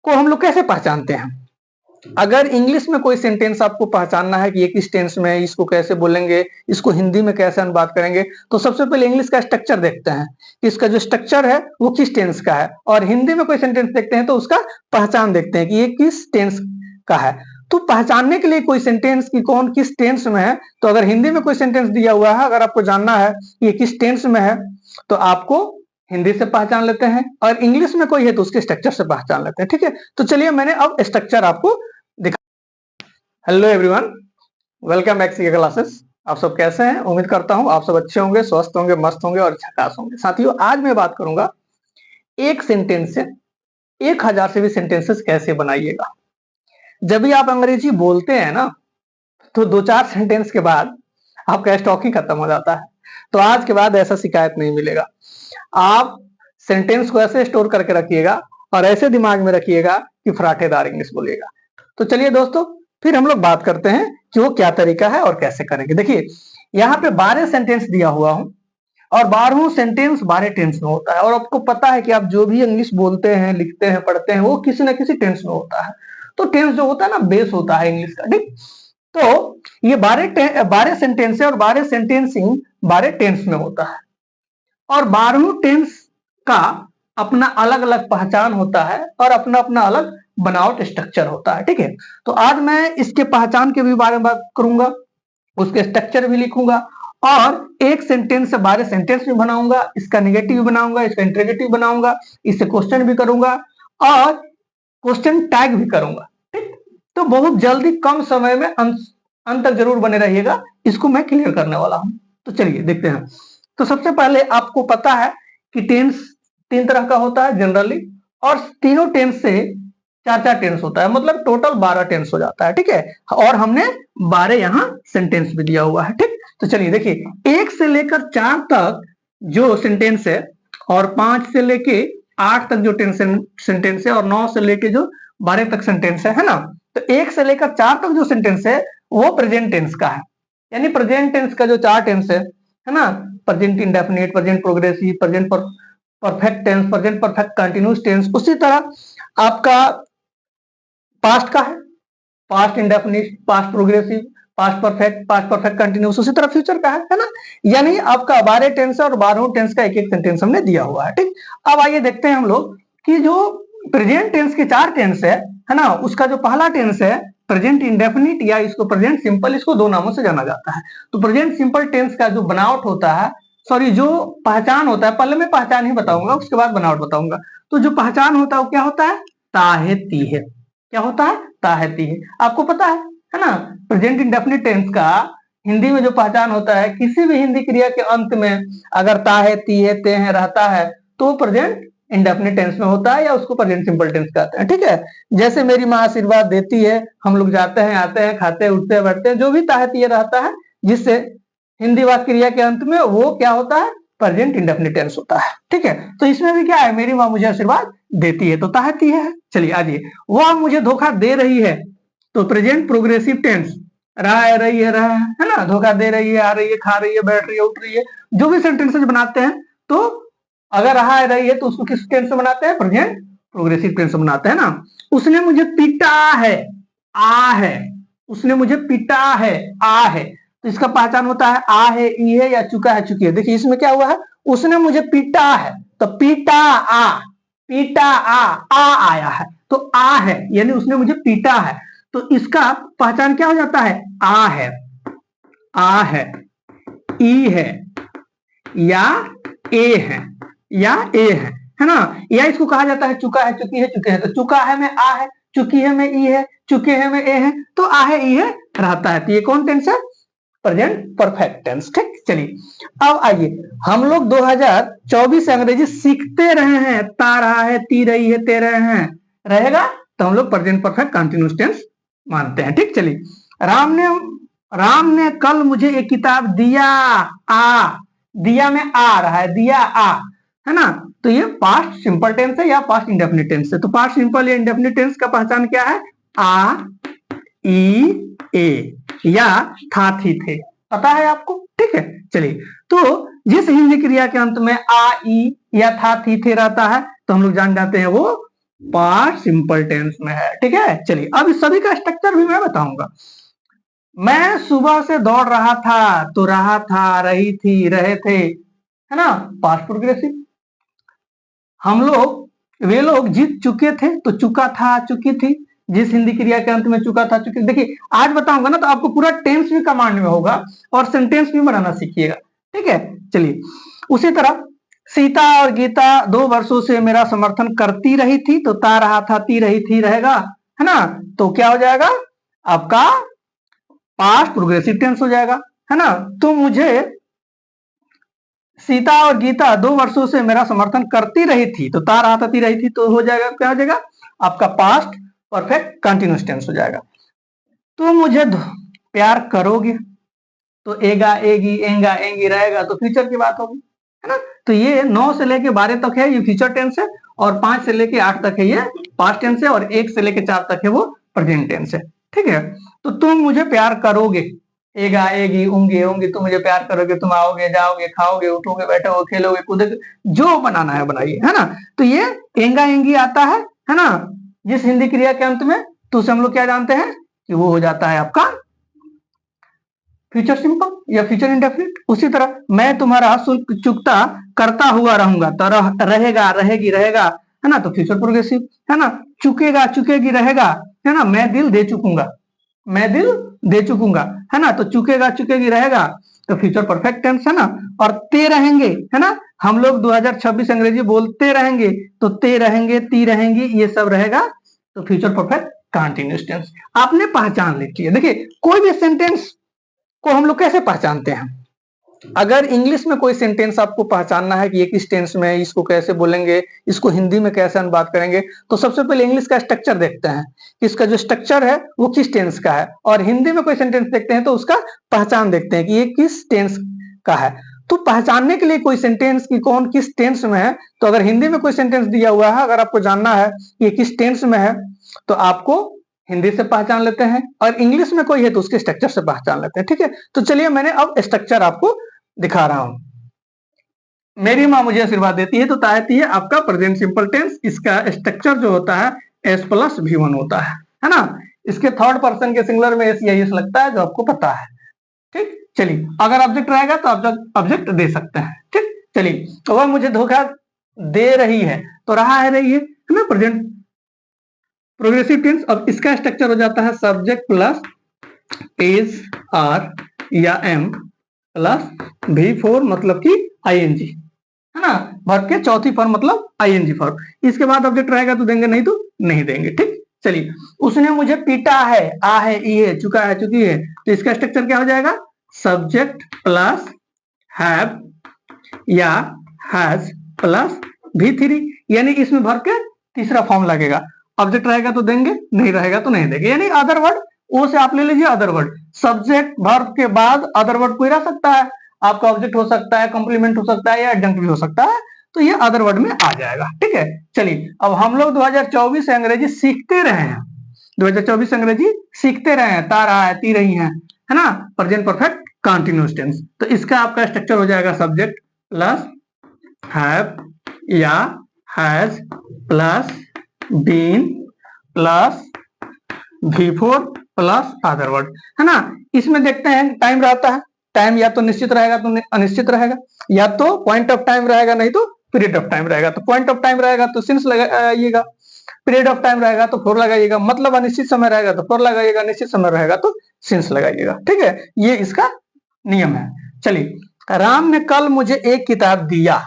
को हम लोग कैसे पहचानते हैं? अगर इंग्लिश में कोई सेंटेंस आपको पहचानना है कि ये किस टेंस में है, इसको कैसे बोलेंगे, इसको हिंदी में कैसे अनुवाद करेंगे, तो सबसे पहले इंग्लिश का स्ट्रक्चर देखते हैं कि इसका जो स्ट्रक्चर है वो किस टेंस का है, और हिंदी में कोई सेंटेंस देखते हैं तो उसका पहचान देखते हैं कि ये किस टेंस का है। तो पहचानने के लिए कोई सेंटेंस की कौन किस टेंस में है, तो अगर हिंदी में कोई सेंटेंस दिया हुआ है, अगर आपको जानना है ये किस टेंस में है, तो आपको हिंदी से पहचान लेते हैं, और इंग्लिश में कोई है तो उसके स्ट्रक्चर से पहचान लेते हैं। ठीक है, तो चलिए मैंने अब स्ट्रक्चर आपको दिखा। Hello everyone, welcome back CK classes. आप सब कैसे हैं? उम्मीद करता हूं आप सब अच्छे होंगे, स्वस्थ होंगे, मस्त होंगे और झकास होंगे। साथियों, आज मैं बात करूंगा एक सेंटेंस से 1000 से भी सेंटेंसेस कैसे बनाइएगा। जब भी आप अंग्रेजी बोलते हैं ना, तो 2-4 सेंटेंस के बाद आपका स्टॉक ही खत्म हो जाता है। तो आज के बाद ऐसा शिकायत नहीं मिलेगा। आप सेंटेंस को ऐसे स्टोर करके रखिएगा और ऐसे दिमाग में रखिएगा कि फराटेदार इंग्लिश बोलिएगा। तो चलिए दोस्तों, फिर हम लोग बात करते हैं कि वो क्या तरीका है और कैसे करेंगे। देखिए, यहाँ पे 12 सेंटेंस दिया हुआ हूं, और 12 सेंटेंस 12 टेंस में होता है, और आपको पता है कि आप जो भी इंग्लिश बोलते हैं, लिखते हैं, पढ़ते हैं, वो किसी न किसी टेंस में होता है। तो टेंस जो होता है ना, बेस होता है इंग्लिश का। ठीक, तो ये 12 सेंटेंस है, और 12 सेंटेंसिंग 12 टेंस में होता है, और 12 टेंस का अपना अलग अलग पहचान होता है और अपना अपना अलग बनावट स्ट्रक्चर होता है। ठीक है, तो आज मैं इसके पहचान के भी बारे में बात करूंगा, उसके स्ट्रक्चर भी लिखूंगा, और एक सेंटेंस से 12 सेंटेंस भी बनाऊंगा, इसका नेगेटिव भी बनाऊंगा, इसका इंटरोगेटिव बनाऊंगा, इससे क्वेश्चन भी करूंगा और क्वेश्चन टैग भी करूंगा। ठीक, तो बहुत जल्दी कम समय में अंत तक जरूर बने रहिएगा, इसको मैं क्लियर करने वाला हूं। तो चलिए देखते हैं। तो सबसे पहले आपको पता है कि टेंस 3 तरह का होता है जनरली, और तीनों टेंस से 4-4 टेंस होता है, मतलब टोटल 12 टेंस हो जाता है। ठीक है, और हमने 12 यहाँ सेंटेंस भी दिया हुआ है। ठीक, तो चलिए देखिए, 1 से लेकर 4 तक जो सेंटेंस है, और 5 से लेके 8 तक जो सेंटेंस है, और 9 से लेके जो 12 तक सेंटेंस है ना, तो 1 से लेकर 4 तक जो सेंटेंस है वो प्रेजेंट टेंस का है। यानी प्रेजेंट टेंस का जो 4 टेंस है ना, present indefinite, present progressive, present perfect tense, present perfect continuous tense, उसी तरह आपका पास्ट का है, past indefinite, past progressive, past perfect continuous, उसी तरह फ्यूचर का है ना। यानी आपका 12 टेंस और 12 टेंस का एक एक सेंटेंस हमने दिया हुआ है। ठीक, अब आइए देखते हैं हम लोग कि जो प्रेजेंट टेंस के 4 टेंस है ना, उसका जो पहला टेंस है प्रेजेंट इंडेफिनिट, या इसको प्रेजेंट सिंपल, इसको 2 नामों से जाना जाता है। तो प्रेजेंट सिंपल टेंस का जो बनावट होता है, सॉरी जो पहचान होता है, पहले मैं पहचान ही बताऊंगा, उसके बाद बनावट बताऊंगा। तो जो पहचान होता है वो क्या होता है? ताहे तीहे। क्या होता है? ताहे तीहे। आपको पता है ना, प्रेजेंट इंडेफिनिट टेंस का हिंदी में जो पहचान होता है, किसी भी हिंदी क्रिया के अंत में अगर ताहे तीहे तेहे रहता है तो प्रेजेंट इंडेफिनिट टेंस में होता है, या उसको प्रेजेंट सिंपल टेंस कहते हैं। ठीक है, जैसे मेरी माँ आशीर्वाद देती है, हम लोग जाते हैं, आते हैं, खाते हैं, उठते हैं, बैठते हैं, जो भी ताहे तीहे रहता है जिससे हिंदी वाक्य क्रिया के अंत में, वो क्या होता है? प्रेजेंट इंडेफिनिट टेंस होता है। ठीक है, तो इसमें भी क्या है, मेरी माँ मुझे आशीर्वाद देती है, तो ताहे तीहे है। चलिए आइए, वो मुझे धोखा दे रही है, तो प्रेजेंट प्रोग्रेसिव टेंस, रहा है, रही है ना, धोखा दे रही है, आ रही है, खा रही है, बैठ रही है, उठ रही है, जो भी सेंटेंसेस बनाते हैं, तो अगर रहा है, रही है, तो उसको किस टेंस में बनाते हैं? प्रेजेंट प्रोग्रेसिव टेंस में बनाते हैं ना। उसने मुझे पीटा है, आ है, उसने मुझे पीटा है, आ है, तो इसका पहचान होता है आ है, ई है, या चुका है, चुकी है। देखिए इसमें क्या हुआ है, उसने मुझे पीटा है, तो पीटा आ, पीटा आ आया है, तो आ है, यानी उसने मुझे पीटा है, तो इसका पहचान क्या हो जाता है? आ है, आ है, ई है, या ए है, या ए है ना, या इसको कहा जाता है चुका है, चुकी है, चुके हैं। तो चुका है में आ है, चुकी है में ई है, चुके हैं में ए है, तो आ है, ई है रहता है। तो ये कौन टेंस है? Present perfect tense. ठीक, चलिए अब आइए, हम लोग 2024 से अंग्रेजी सीखते रहे हैं, ता रहा है, ती रही है, ते रहे हैं, रहेगा तो हम लोग प्रेजेंट परफेक्ट कंटिन्यूअस टेंस मानते हैं। ठीक, चलिए, राम ने कल मुझे एक किताब दिया, आ, दिया में आ रहा है, दिया आ, है ना, तो ये पास्ट सिंपल टेंस है या पास्ट इंडेफिनिट टेंस है? तो पास्ट सिंपल या इंडेफिनिट टेंस का पहचान क्या है? आ, ई, ए, या था, थी, थे, पता है आपको? ठीक है, चलिए, तो जिस हिंदी क्रिया के अंत में आ, ई या था, थी, थे रहता है, तो हम लोग जान जाते हैं वो पास्ट सिंपल टेंस में है। ठीक है, चलिए अब इस सभी का स्ट्रक्चर भी मैं बताऊंगा। मैं सुबह से दौड़ रहा था, तो रहा था, रही थी, रहे थे, है ना, पास्ट प्रोग्रेसिव। हम लोग वे लोग जीत चुके थे, तो चुका था, चुकी थी, जिस हिंदी क्रिया के अंत में चुका था, चुकी। देखिए आज बताऊंगा ना तो आपको पूरा टेंस भी कमांड में होगा और सेंटेंस भी बनाना सीखिएगा। ठीक है, चलिए उसी तरह सीता और गीता 2 वर्षों से मेरा समर्थन करती रही थी, तो ता रहा था, ती रही थी रहेगा, है ना, तो क्या हो जाएगा आपका पास्ट प्रोग्रेसिव टेंस हो जाएगा, है ना। तो मुझे सीता और गीता 2 वर्षों से मेरा समर्थन करती रही थी, तो ता रहा था, ती रही थी, तो हो जाएगा, क्या हो जाएगा आपका पास्ट परफेक्ट कंटिन्यूअस टेंस हो जाएगा। तुम मुझे प्यार करोगे, तो एगा, एगी, एंगा, एंगी रहेगा, तो फ्यूचर की बात होगी, है ना। तो ये 9 से लेके 12 तक है ये फ्यूचर टेंस है, और 5 से लेके 8 तक है ये पास्ट टेंस है, और 1 से लेके 4 तक है वो प्रेजेंट टेंस है। ठीक है, तो तुम मुझे प्यार करोगे, एगा, एगी, उंगे, होंगे, तुम मुझे प्यार करोगे, तुम आओगे, जाओगे, खाओगे, उठोगे, बैठोगे, खेलोगे, कूदोगे, जो बनाना है बनाइए, है ना। तो ये एंगा, एंगी आता है ना, जिस हिंदी क्रिया के अंत में, तो उसे हम लोग क्या जानते हैं कि वो हो जाता है आपका फ्यूचर सिंपल या फ्यूचर इंडेफिनिट। उसी तरह मैं तुम्हारा शुल्क चुकता करता हुआ रहूंगा, तो रहेगा, रहेगी, रहेगा, है ना, तो फ्यूचर प्रोग्रेसिव, है ना। चुकेगा, चुकेगी, रहेगा, है ना। मैं दिल दे चुकूंगा, मैं दिल दे चुकूंगा, है ना, तो चुकेगा, चुकेगी, रहेगा, तो फ्यूचर परफेक्ट टेंस, है ना। और ते रहेंगे, है ना, हम लोग 2026 अंग्रेजी बोलते रहेंगे, तो ते रहेंगे, ती रहेंगी, ये सब रहेगा, तो फ्यूचर परफेक्ट कंटिन्यूअस टेंस। आपने पहचान ली है। देखिए कोई भी सेंटेंस को हम लोग कैसे पहचानते हैं, अगर इंग्लिश में कोई सेंटेंस आपको पहचानना है कि ये किस टेंस में है, इसको कैसे बोलेंगे, इसको हिंदी में कैसे अनुवाद करेंगे, तो सबसे पहले इंग्लिश का स्ट्रक्चर देखते हैं कि इसका जो स्ट्रक्चर है वो किस टेंस का है, और हिंदी में कोई सेंटेंस देखते हैं तो उसका पहचान देखते हैं कि ये किस टेंस का है। तो पहचानने के लिए कोई सेंटेंस की कौन किस टेंस में है, तो अगर हिंदी में कोई सेंटेंस दिया हुआ है, अगर आपको जानना है कि ये किस टेंस में है, तो आपको हिंदी से पहचान लेते हैं, और इंग्लिश में कोई है तो उसके स्ट्रक्चर से पहचान लेते हैं। ठीक है, तो चलिए मैंने अब स्ट्रक्चर आपको दिखा रहा हूं। मेरी माँ मुझे आशीर्वाद देती है, तो तायती है आपका प्रेजेंट सिंपल टेंस। इसका स्ट्रक्चर जो होता है एस प्लस V1 होता है ना। इसके थर्ड पर्सन के सिंगुलर में एस या एस लगता है, जो आपको पता है। ठीक, चलिए अगर ऑब्जेक्ट रहेगा तो ऑब्जेक्ट दे सकते हैं। ठीक, चलिए तो वह मुझे धोखा दे रही है, तो रहा है, रही है ना, प्रेजेंट प्रोग्रेसिव टेंस। अब इसका स्ट्रक्चर हो जाता है सब्जेक्ट प्लस इज, आर या एम प्लस V4 मतलब कि आईएनजी, है ना, वर्ब के चौथी फॉर्म मतलब आईएनजी फॉर्म। इसके बाद ऑब्जेक्ट रहेगा तो देंगे, नहीं तो नहीं देंगे। ठीक, चलिए उसने मुझे पीटा है, आ है, ई है, चुका है, चुकी है, तो इसका स्ट्रक्चर क्या हो जाएगा सब्जेक्ट प्लस हैव या हैज प्लस V3, यानी इसमें वर्ब के तीसरा फॉर्म लगेगा। ऑब्जेक्ट रहेगा तो देंगे, नहीं रहेगा तो नहीं देंगे, यानी अदर वर्ड, ओ से आप ले लीजिए अदर वर्ड, सब्जेक्ट वर्ब के बाद अदर वर्ड कोई रह सकता है, आपका ऑब्जेक्ट हो सकता है, कॉम्प्लीमेंट हो सकता है, या एडजंक्ट भी हो सकता है, तो ये अदर वर्ड में आ जाएगा। ठीक है, चलिए अब हम लोग 2024 से अंग्रेजी सीखते रहे हैं, 2024 अंग्रेजी सीखते रहे हैं, ता रहा है, ती रही है ना, प्रेजेंट परफेक्ट कंटिन्यूअस टेंस। तो इसका आपका स्ट्रक्चर हो जाएगा सब्जेक्ट प्लस हैव या has plus been plus V4 plus other word, है ना। इसमें देखते हैं टाइम रहता है, टाइम या तो निश्चित रहेगा तो अनिश्चित रहेगा, या तो पॉइंट ऑफ टाइम रहेगा, नहीं तो पीरियड ऑफ टाइम रहेगा। तो पॉइंट ऑफ टाइम रहेगा तो सिंस लगाइएगा, पीरियड ऑफ टाइम रहेगा तो फोर लगाइएगा, मतलब अनिश्चित समय रहेगा तो फोर लगाइएगा, निश्चित समय रहेगा तो सिंस लगाइएगा। ठीक है, ये इसका नियम है। चलिए राम ने कल मुझे एक किताब दिया,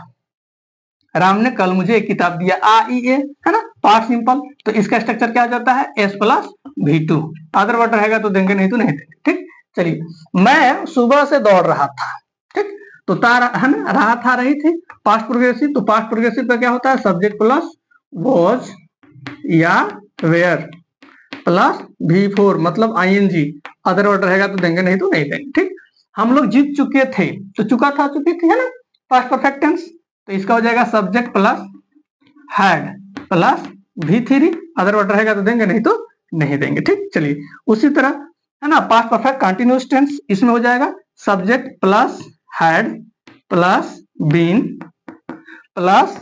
राम ने कल मुझे एक किताब दिया, आ ई ए, है ना, पास्ट सिंपल। तो इसका स्ट्रक्चर क्या हो जाता है S plus V2, other word रहेगा तो देंगे, नहीं तो नहीं देंगे। ठीक, चलिए मैं सुबह से दौड़ रहा था, ठीक, तो है ना, रहा था, रही थी, पास्ट प्रोग्रेसिव, तो पास्ट प्रोग्रेसिव का क्या होता है सब्जेक्ट प्लस वॉज या वेयर प्लस V4 मतलब आईएनजी, अदर वर्ड रहेगा तो देंगे, नहीं तो नहीं देंगे। ठीक, हम लोग जीत चुके थे, तो चुका था, चुकी थी, है ना, पास्ट परफेक्ट टेंस। तो इसका हो जाएगा subject plus had plus V3, other word रहेगा तो देंगे, नहीं तो नहीं देंगे। ठीक, चलिए उसी तरह, है ना, पास्ट परफेक्ट कंटिन्यूअस टेंस, इसमें हो जाएगा subject plus had plus been plus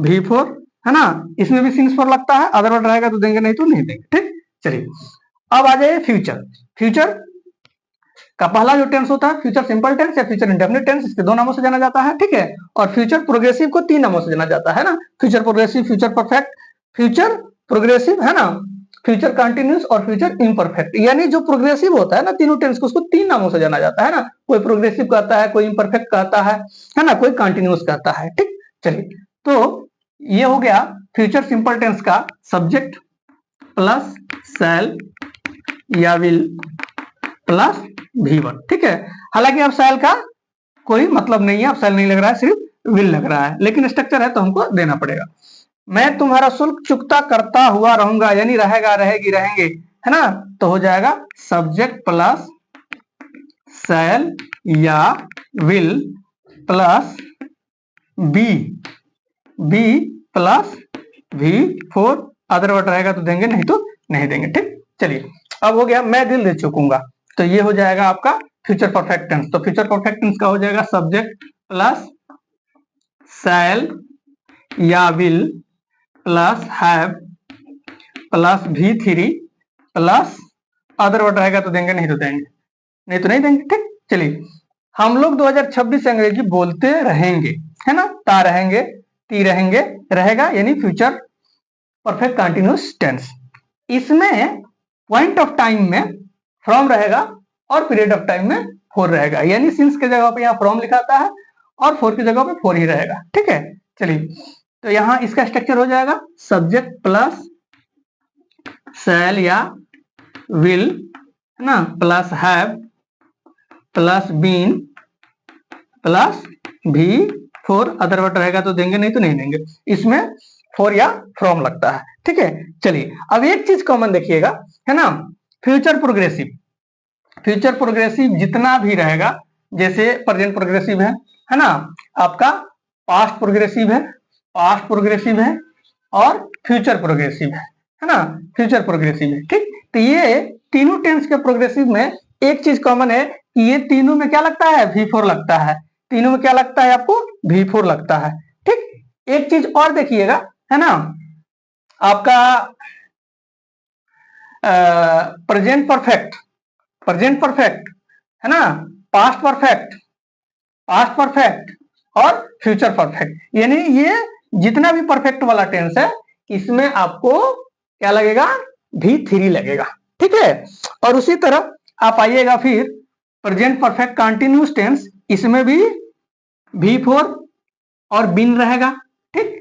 V4 है ना, इसमें भी सिंस फॉर लगता है, अदर वर्ड रहेगा तो देंगे, नहीं तो नहीं देंगे। ठीक, चलिए अब आ जाए फ्यूचर। फ्यूचर का पहला जो टेंस होता है फ्यूचर सिंपल टेंस या फ्यूचर इंडेफिनिट टेंस, इसके दो नामों से जाना जाता है। ठीक है, और फ्यूचर प्रोग्रेसिव को तीन नामों से जाना जाता है ना, future progressive, future perfect, future progressive है ना, फ्यूचर कंटिन्यूस और फ्यूचर इम्परफेक्ट। यानी जो प्रोग्रेसिव होता है ना तीनों टेंस को, उसको तीन नामों से जाना जाता है ना, कोई प्रोग्रेसिव कहता है, कोई इम्परफेक्ट कहता है ना, कोई कंटिन्यूस कहता है। ठीक, चलिए तो ये हो गया फ्यूचर सिंपल टेंस का सब्जेक्ट प्लस शैल या विल प्लस V1। ठीक है, हालांकि अब शैल का कोई मतलब नहीं है, अब शैल नहीं लग रहा है, सिर्फ विल लग रहा है, लेकिन स्ट्रक्चर है तो हमको देना पड़ेगा। मैं तुम्हारा शुल्क चुकता करता हुआ रहूंगा, यानी रहेगा, रहेगी, रहेंगे, है ना, तो हो जाएगा सब्जेक्ट प्लस शैल या will plus be plus V4, other word रहेगा तो देंगे, नहीं तो नहीं देंगे। ठीक, चलिए अब हो गया मैं दिल दे चुकूंगा, तो ये हो जाएगा आपका फ्यूचर परफेक्ट टेंस। तो फ्यूचर परफेक्ट टेंस का हो जाएगा सब्जेक्ट प्लस शैल या will plus have plus V3 plus other word रहेगा तो देंगे, नहीं तो देंगे, नहीं तो नहीं देंगे। ठीक, चलिए हम लोग 2026 से अंग्रेजी बोलते रहेंगे, है ना, ता रहेंगे, ती रहेंगे, रहेगा, यानी फ्यूचर परफेक्ट कंटिन्यूअस टेंस। इसमें पॉइंट ऑफ टाइम में फ्रॉम रहेगा और पीरियड ऑफ टाइम में फोर रहेगा, यानी सिंस के जगह पे यहाँ फ्रॉम लिखाता है और फोर की जगह पे फोर ही रहेगा। ठीक है, चलिए तो यहाँ इसका स्ट्रक्चर हो जाएगा सब्जेक्ट प्लस शैल या विल, है ना, plus have plus been plus V4, other word रहेगा तो देंगे, नहीं तो नहीं देंगे, इसमें फोर या फ्रॉम लगता है। ठीक है, चलिए अब एक चीज कॉमन देखिएगा, है ना, फ्यूचर प्रोग्रेसिव, फ्यूचर प्रोग्रेसिव जितना भी रहेगा, जैसे प्रेजेंट प्रोग्रेसिव है ना, आपका पास्ट प्रोग्रेसिव है, पास्ट प्रोग्रेसिव है और फ्यूचर प्रोग्रेसिव है ना, फ्यूचर प्रोग्रेसिव है। ठीक, तो ये तीनों टेंस के प्रोग्रेसिव में एक चीज कॉमन है कि ये तीनों में क्या लगता है, V4 लगता है, तीनों में क्या लगता है आपको, V4 लगता है। ठीक, एक चीज और देखिएगा, है ना, आपका प्रेजेंट परफेक्ट, प्रेजेंट परफेक्ट, है ना, पास्ट परफेक्ट, पास्ट परफेक्ट और फ्यूचर परफेक्ट, यानी ये जितना भी परफेक्ट वाला टेंस है इसमें आपको क्या लगेगा, V3 लगेगा। ठीक है, और उसी तरह आप आइएगा फिर प्रेजेंट परफेक्ट कंटिन्यूअस टेंस, इसमें भी V4 और बिन रहेगा। ठीक,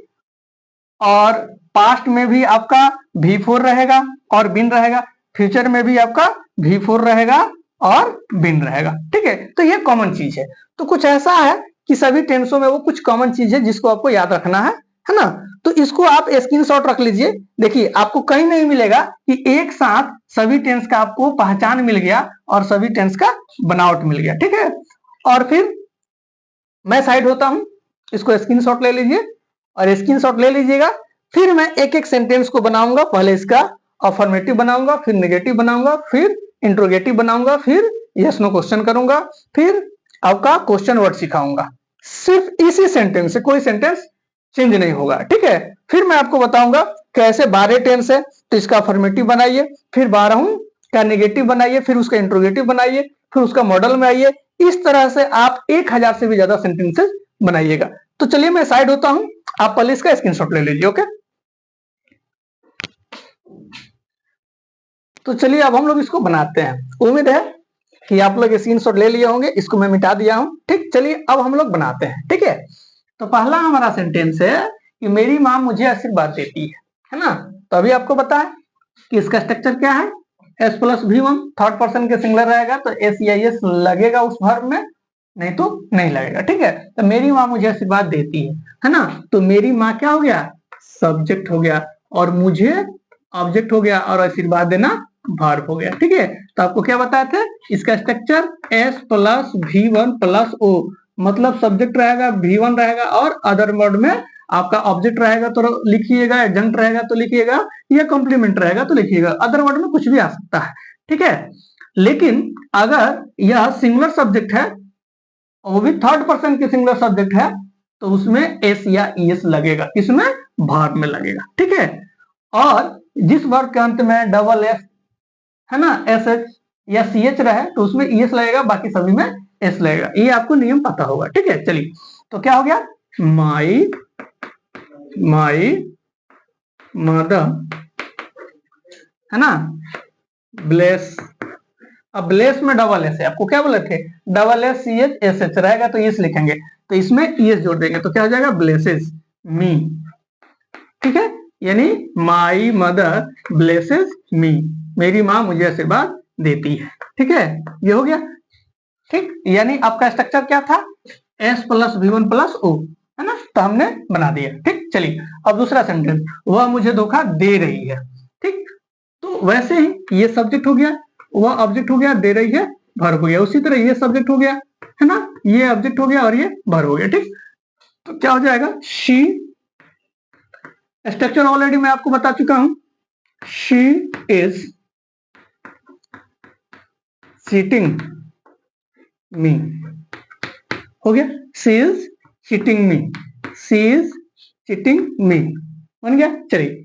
और पास्ट में भी आपका V4 रहेगा और बिन रहेगा, फ्यूचर में भी आपका V4 रहेगा और बिन रहेगा। ठीक है, तो ये कॉमन चीज है। तो कुछ ऐसा है कि सभी टेंसों में वो कुछ कॉमन चीज है जिसको आपको याद रखना है ना, तो इसको आप स्क्रीनशॉट रख लीजिए। देखिए आपको कहीं नहीं मिलेगा कि एक साथ सभी टेंस का आपको पहचान मिल गया और सभी टेंस का बनावट मिल गया। ठीक है, और फिर मैं साइड होता हूं, इसको स्क्रीनशॉट ले लीजिए और स्क्रीनशॉट ले लीजिएगा। फिर मैं एक एक सेंटेंस को बनाऊंगा, पहले इसका अफर्मेटिव बनाऊंगा, फिर नेगेटिव बनाऊंगा, फिर इंट्रोगेटिव बनाऊंगा, फिर यस नो क्वेश्चन करूंगा, फिर आपका क्वेश्चन वर्ड सिखाऊंगा। सिर्फ इसी सेंटेंस से कोई सेंटेंस चेंज नहीं होगा। ठीक है, फिर मैं आपको बताऊंगा कैसे 12 टेंस है तो इसका अफर्मेटिव बनाइए, फिर 12 का नेगेटिव बनाइए, फिर उसका इंट्रोगेटिव बनाइए, फिर उसका मॉडल में आइए। इस तरह से आप 1000 से भी ज्यादा सेंटेंसेस बनाइएगा। तो चलिए मैं साइड होता हूं, आप पहले इसका स्क्रीनशॉट ले लीजिए। ओके, तो चलिए अब हम लोग इसको बनाते हैं। उम्मीद है कि आप लोग स्क्रीनशॉट ले लिए होंगे, इसको मैं मिटा दिया हूं। ठीक, चलिए अब हम लोग बनाते हैं। ठीक है, तो पहला हमारा सेंटेंस है कि मेरी माँ मुझे आशीर्वाद देती है ना, तो अभी आपको पता है कि इसका स्ट्रक्चर क्या है, S plus V1, third person के सिंगुलर रहेगा तो S या S लगेगा उस वर्ब में, नहीं तो नहीं लगेगा। ठीक है, तो मेरी माँ मुझे आशीर्वाद देती है ना, तो मेरी माँ क्या हो गया, सब्जेक्ट हो गया, और मुझे ऑब्जेक्ट हो गया, और आशीर्वाद देना वर्ब हो गया। ठीक है, तो आपको क्या बताए थे, इसका structure S plus V1 plus O, मतलब सब्जेक्ट रहेगा, V1 रहेगा, और अदर वर्ड में आपका ऑब्जेक्ट रहेगा तो लिखिएगा, एडजंक्ट रहेगा तो लिखिएगा, या कॉम्प्लीमेंट रहेगा तो लिखिएगा, अदर वर्ड में कुछ भी आ सकता है। ठीक है, लेकिन अगर यह सिंगुलर सब्जेक्ट है, वो भी थर्ड पर्सन के सिंगुलर सब्जेक्ट है, तो उसमें S या ES लगेगा, किसमें, वर्ब में लगेगा, ठीक है। और जिस वर्ब के अंत में डबल एस है ना, एस एच या सी एच रहे तो उसमें एस लगेगा, बाकी सभी में एस लगेगा। ये आपको नियम पता होगा, ठीक है। चलिए, तो क्या हो गया, माई मदर है ना, ब्लेस। अब ब्लेस में डबल एस है, आपको क्या बोले थे, double s c h s h रहेगा तो एस लिखेंगे, तो इसमें एस जोड़ देंगे तो क्या हो जाएगा, ब्लेसेस मी, ठीक है। यानी माई मदर ब्लेसेस मी, मेरी माँ मुझे आशीर्वाद देती है, ठीक है। ये हो गया, ठीक। यानी आपका स्ट्रक्चर क्या था, s plus v one plus o, है ना, तो हमने बना दिया, ठीक। चलिए, अब दूसरा सेंटेंस, वह मुझे धोखा दे रही है, ठीक। तो वैसे ही ये सब्जेक्ट हो गया, वह ऑब्जेक्ट हो गया, दे रही है वर्ब हो गया, उसी तरह ये सब्जेक्ट हो गया, है ना, ये ऑब्जेक्ट हो गया और ये वर्ब हो गया, ठीक। तो क्या हो जाएगा, शी, स्ट्रक्चर ऑलरेडी मैं आपको बता चुका हूं, शी इज सीटिंग मी, हो गया, she is cheating me, she is cheating मी, बन गया। चलिए,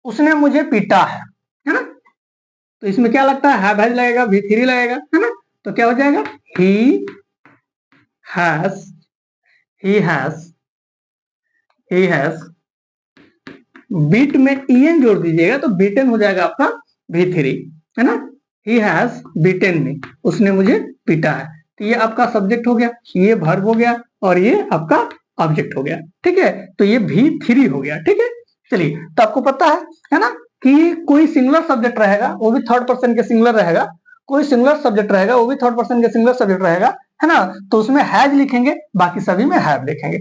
उसने मुझे पीटा है ना, तो इसमें क्या लगता है, हैव हैज लगेगा, भी थ्री लगेगा, है ना, तो क्या हो जाएगा, he has, he has, he has, beat में ईएन जोड़ दीजिएगा तो बीटेन हो जाएगा आपका भी थ्री, है ना, ही हैज बीटेन मी, उसने मुझे पीटा है, तो ये आपका सब्जेक्ट हो गया, ये वर्ब हो गया और ये आपका ऑब्जेक्ट हो गया, ठीक है। तो ये भी थ्री हो गया, ठीक है। चलिए, तो आपको पता है ना, कि कोई सिंगुलर सब्जेक्ट रहेगा वो भी थर्ड पर्सन के सिंगुलर रहेगा, कोई सिंगुलर सब्जेक्ट रहेगा वो भी थर्ड पर्सन के सिंगुलर सब्जेक्ट रहेगा, है ना, तो उसमें हैज लिखेंगे, बाकी सभी में हैव लिखेंगे।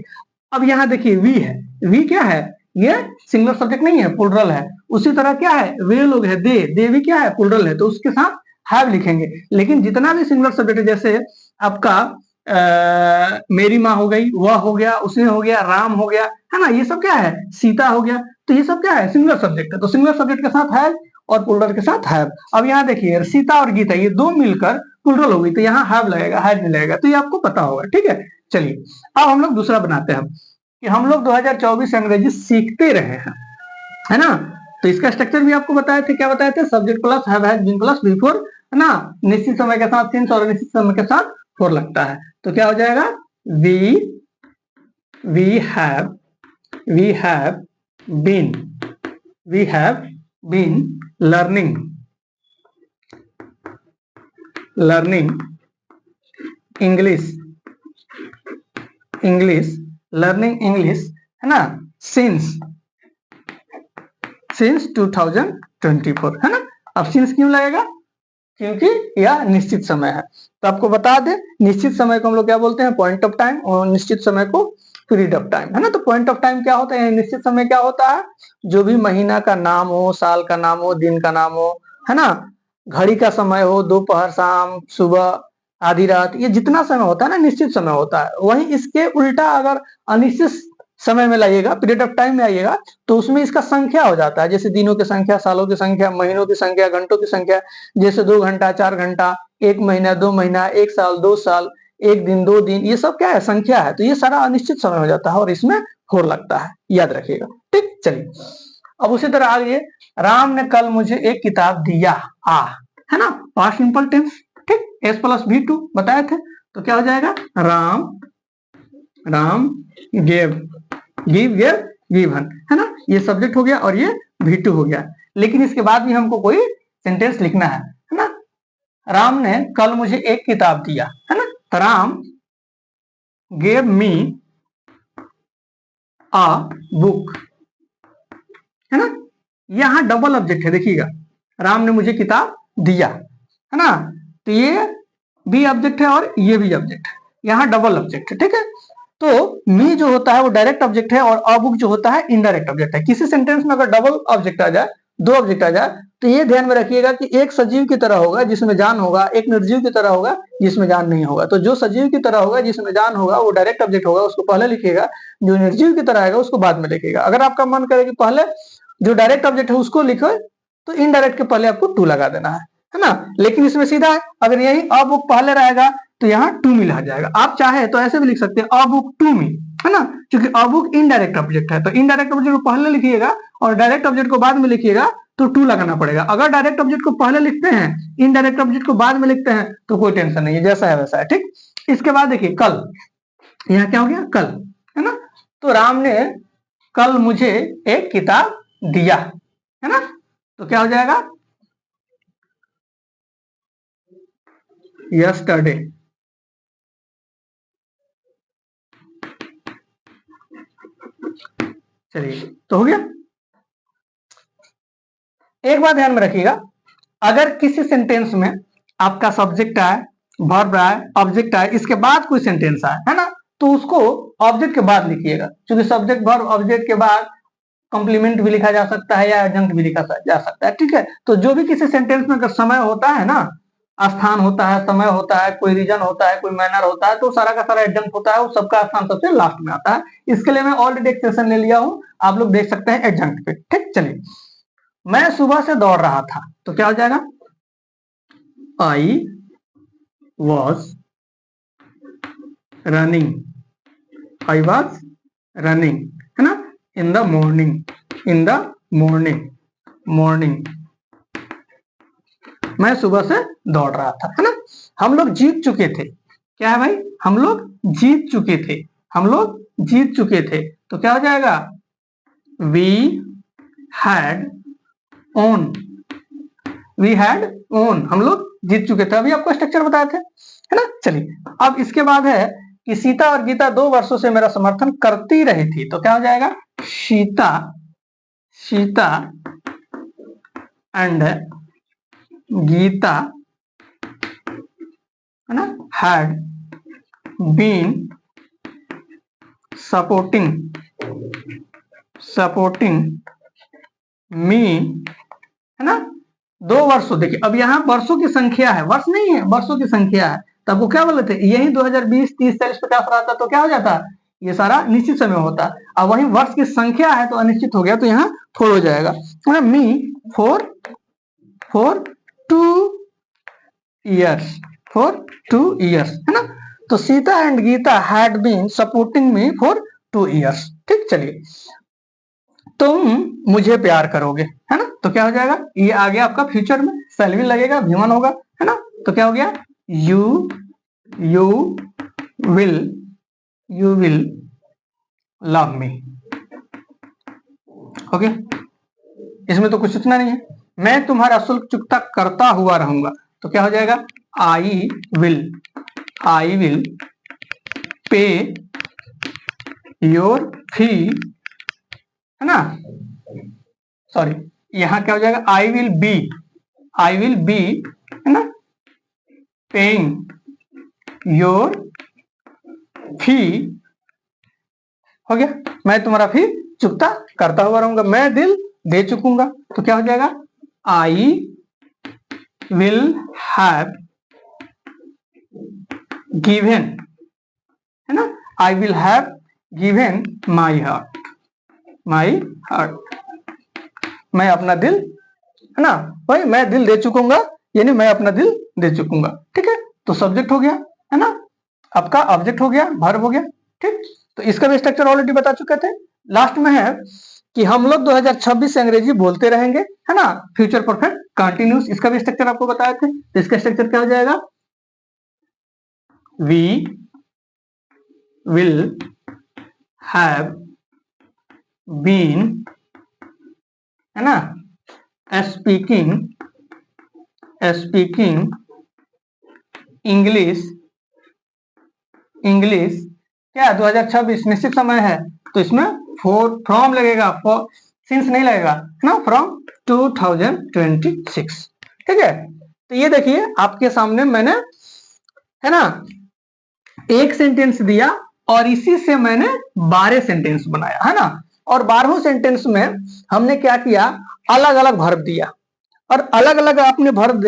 अब यहाँ देखिए वी है, वी क्या है, ये सिंगुलर सब्जेक्ट नहीं है, प्लुरल है। उसी तरह क्या है, वे लोग है, दे भी क्या है, प्लुरल है, तो उसके साथ हैव लिखेंगे। लेकिन जितना भी सिंगुलर सब्जेक्ट है, जैसे आपका मेरी माँ हो गई, वह हो गया, उसने हो गया, राम हो गया, है ना, ये सब क्या है, सीता हो गया, तो ये सब क्या है, सिंगुलर सब्जेक्ट है, तो सिंगुलर सब्जेक्ट के साथ हैव और प्लुरल के साथ हैव। अब यहाँ देखिए सीता और गीता ये दो मिलकर प्लुरल हो गई, तो यहाँ हैव लगेगा, हैज नहीं लगेगा, तो ये आपको पता होगा, ठीक है। चलिए, अब हम लोग दूसरा बनाते हैं कि हम लोग 2024 अंग्रेजी सीखते रहे हैं, है ना, तो इसका स्ट्रक्चर भी आपको बताए थे, क्या बताए थे, subject plus have has been plus before, है ना, निश्चित समय के साथ सिंस और निश्चित समय के साथ फोर लगता है, तो क्या हो जाएगा, we have been, we have been learning English learning English, है ना, सिंस 2024, है ना। अब सिंस क्यों लगेगा, क्योंकि यह निश्चित समय है। तो आपको बता दें, निश्चित समय को हम लोग क्या बोलते हैं, पॉइंट ऑफ टाइम, और निश्चित समय को पीरियड ऑफ टाइम, है ना। तो पॉइंट ऑफ टाइम क्या होता है, निश्चित समय क्या होता है, जो भी महीना का नाम हो, साल का नाम हो, दिन का नाम हो, है ना, घड़ी का समय हो, दोपहर, शाम, सुबह, आधी रात, ये जितना समय होता है ना, निश्चित समय होता है। वहीं इसके उल्टा अगर अनिश्चित समय में लाइएगा, पीरियड ऑफ टाइम में आइएगा, तो उसमें इसका संख्या हो जाता है, जैसे दिनों की संख्या, सालों की संख्या, महीनों की संख्या, घंटों की संख्या, जैसे 2 घंटा, 4 घंटा, 1 महीना, 2 महीना, 1 साल, 2 साल, 1 दिन, 2 दिन, ये सब क्या है, संख्या है, तो ये सारा अनिश्चित समय हो जाता है और इसमें फोर लगता है, याद रखिएगा, ठीक। चलिए, अब उसी तरह आगे, राम ने कल मुझे एक किताब दिया, है ना, पास्ट सिंपल टेंस, ठीक, एस प्लस भी टू बताए थे, तो क्या हो जाएगा, राम गेव, गिवन, है ना, ये सब्जेक्ट हो गया और ये V2 हो गया। लेकिन इसके बाद भी हमको कोई सेंटेंस लिखना है ना, राम ने कल मुझे एक किताब दिया, है ना, तो Ram gave me a book, है ना, यहाँ डबल ऑब्जेक्ट है, देखिएगा, राम ने मुझे किताब दिया, है ना, तो ये भी ऑब्जेक्ट है और ये भी ऑब्जेक्ट है, यहाँ डबल ऑब्जेक्ट है, ठीक है। तो मी जो होता है वो डायरेक्ट ऑब्जेक्ट है और अ बुक जो होता है इनडायरेक्ट ऑब्जेक्ट है। किसी सेंटेंस में अगर डबल ऑब्जेक्ट आ जाए, दो ऑब्जेक्ट आ जाए, तो ये ध्यान में रखिएगा कि एक सजीव की तरह होगा जिसमें जान होगा, एक निर्जीव की तरह होगा जिसमें जान नहीं होगा। तो जो सजीव की तरह होगा जिसमें जान होगा वो डायरेक्ट ऑब्जेक्ट होगा, उसको पहले लिखिएगा, जो निर्जीव की तरह आएगा उसको बाद में लिखिएगा। अगर आपका मन करे कि पहले जो डायरेक्ट ऑब्जेक्ट है उसको लिखो, तो इनडायरेक्ट के पहले आपको टू लगा देना है ना, लेकिन इसमें सीधा है, अगर यही अ बुक पहले रहेगा तो यहाँ टू मी आ जाएगा। आप चाहे तो ऐसे भी लिख सकते हैं अ बुक टू मी, है ना, क्योंकि अ बुक इनडायरेक्ट ऑब्जेक्ट है, तो इनडायरेक्ट ऑब्जेक्ट को पहले लिखिएगा और डायरेक्ट ऑब्जेक्ट को बाद में लिखिएगा तो टू लगाना पड़ेगा। अगर डायरेक्ट ऑब्जेक्ट को पहले लिखते हैं, इनडायरेक्ट ऑब्जेक्ट को बाद में लिखते हैं तो कोई टेंशन नहीं है, जैसा है वैसा है, ठीक। इसके बाद देखिए कल, यहाँ क्या हो गया कल, है ना, तो राम ने कल मुझे एक किताब दिया, है ना, तो क्या हो जाएगा यस्टरडे। चलिए तो हो गया। एक बात ध्यान में रखिएगा, अगर किसी सेंटेंस में आपका सब्जेक्ट आए, वर्ब आए, ऑब्जेक्ट आए, इसके बाद कोई सेंटेंस आए, है ना, तो उसको ऑब्जेक्ट के बाद लिखिएगा, क्योंकि सब्जेक्ट वर्ब ऑब्जेक्ट के बाद कॉम्प्लीमेंट भी लिखा जा सकता है या एडजंक्ट भी लिखा जा सकता है, ठीक है। तो जो भी किसी सेंटेंस में अगर समय होता है ना, स्थान होता है, समय होता है, कोई रीजन होता है, कोई मैनर होता है, तो सारा का सारा एडजंक्ट होता है, वो सबका स्थान सबसे लास्ट में आता है। इसके लिए मैं ऑलरेडी एक सेशन ले लिया हूं, आप लोग देख सकते हैं एडजंक्ट पे, ठीक। चलिए, मैं सुबह से दौड़ रहा था, तो क्या हो जाएगा I was running, I was running, है ना, in the morning, in the morning, morning, मैं सुबह से दौड़ रहा था, है ना। हम लोग जीत चुके थे, क्या है भाई, हम लोग जीत चुके थे, हम लोग जीत चुके थे, तो क्या हो जाएगा we had won, we had won, हम लोग जीत चुके थे, अभी आपको स्ट्रक्चर बताए थे, है ना। चलिए, अब इसके बाद है कि सीता और गीता 2 वर्षों से मेरा समर्थन करती रही थी, तो क्या हो जाएगा सीता, सीता एंड गीता, है ना, had been supporting, supporting me, है ना, 2 वर्षों। देखिए अब यहाँ वर्षों की संख्या है, वर्ष नहीं है, वर्षों की संख्या है, तो आपको क्या बोले थे, यही 2020 30 40 50 रहता तो क्या हो जाता, ये सारा निश्चित समय होता। अब वही वर्ष की संख्या है तो अनिश्चित हो गया, तो यहाँ 4 हो जाएगा, me for 2 years, for 2 years, है ना। तो Sita and Gita had been supporting me for 2 years, ठीक। चलिए, तुम मुझे प्यार करोगे, है ना, तो क्या हो जाएगा, ये आ गया आपका फ्यूचर में, शैल भी लगेगा, भी1 होगा, है ना, तो क्या हो गया you will love me, okay. इसमें तो कुछ सोचना नहीं है, मैं तुम्हारा शुल्क चुकता करता हुआ रहूंगा, तो क्या हो जाएगा आई विल पे योर फी, है ना, सॉरी, यहां क्या हो जाएगा आई विल बी, है ना, पेइंग योर फी, हो गया, मैं तुम्हारा फी चुकता करता हुआ रहूंगा, मैं दिल दे चुकूंगा, तो क्या हो जाएगा आई विल हैव गिवन, है ना, I will have given my heart, मैं अपना दिल, है ना, भाई मैं दिल दे चुकूंगा, यानी मैं अपना दिल दे चुकूंगा, ठीक है। तो सब्जेक्ट हो गया, है ना, आपका ऑब्जेक्ट हो गया, वर्ब हो गया, ठीक। तो इसका भी स्ट्रक्चर ऑलरेडी बता चुके थे। लास्ट में है कि हम लोग 2026 से अंग्रेजी बोलते रहेंगे, है ना, फ्यूचर परफेक्ट कंटिन्यूस, इसका भी स्ट्रक्चर आपको बताए थे। तो इसका स्ट्रक्चर क्या हो जाएगा वी विल हैव बीन, है ना, स्पीकिंग इंग्लिश क्या 2026 निश्चित समय है, तो इसमें फ्रॉम लगेगा, सिंस नहीं लगेगा, है ना, फ्रॉम 2026, ठीक है। तो ये देखिए आपके सामने मैंने, है ना, एक सेंटेंस दिया और इसी से मैंने 12 सेंटेंस बनाया, है ना, और 12वें सेंटेंस में हमने क्या किया, अलग अलग वर्ब दिया, और अलग अलग आपने वर्ब